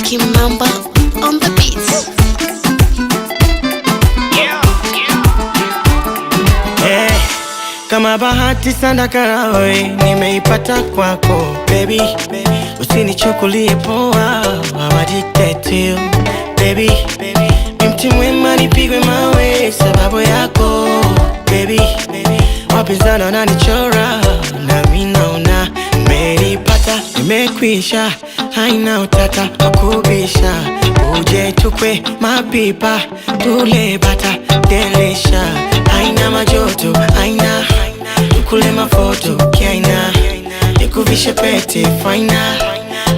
Kimamba on the beats. Hey, kama bahati sana karawe nimeipata kwako baby, usinichukulie poa, I'm addicted to you baby. Ni mti mwema nipigwe mawe sababu yako baby. Wapinzani wananichora na mimi naona nimeipata, nimekwisha, haina utata wakubisha. Uje tukwe mapipa tule bata delisha, haina majoto, haina tukule mafoto kiaina, nikuvishe pete faina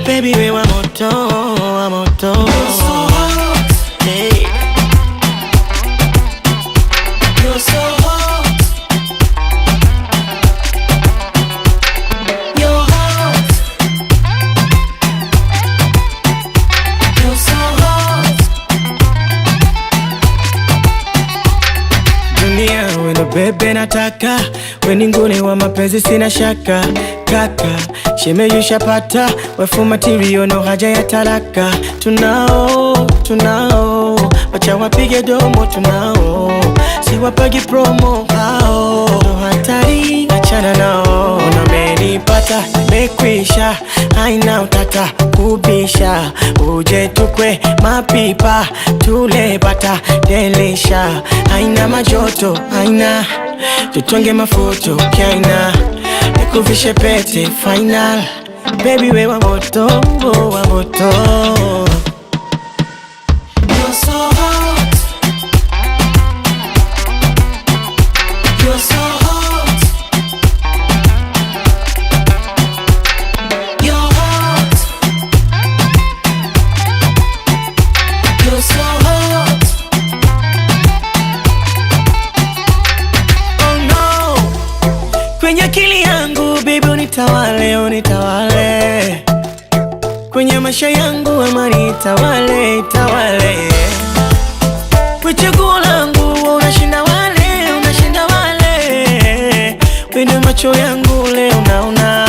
baby, we wa moto, wa moto. Hey. You're so hot. You're hot. You're so hot. Dunia wendo bebe nataka, weni ngune wa mapenzi sina shaka. Kaka, shemeji pata, wefu material no haja ya talaka. Tunao, wacha wapige domo tunao, si wapagi promo hao. No hatari, achana nao, unamenipata, nimekwisha, haina utata kubisha. Uje tukwe mapipa tule bata delisha, haina majoto, haina tutonge mafoto kiaina, nikuvishe pete final baby, we wa moto, wa moto. You're so hot. You're so hot. You're hot. You're so hot. Oh no, kwenye akili yangu baby unitawale, unitawale. Kwenye maisha yangu amani itawale, itawale. Kwa chaguo langu unashinda wale, unashinda wale. Kwenye macho yangu leo naona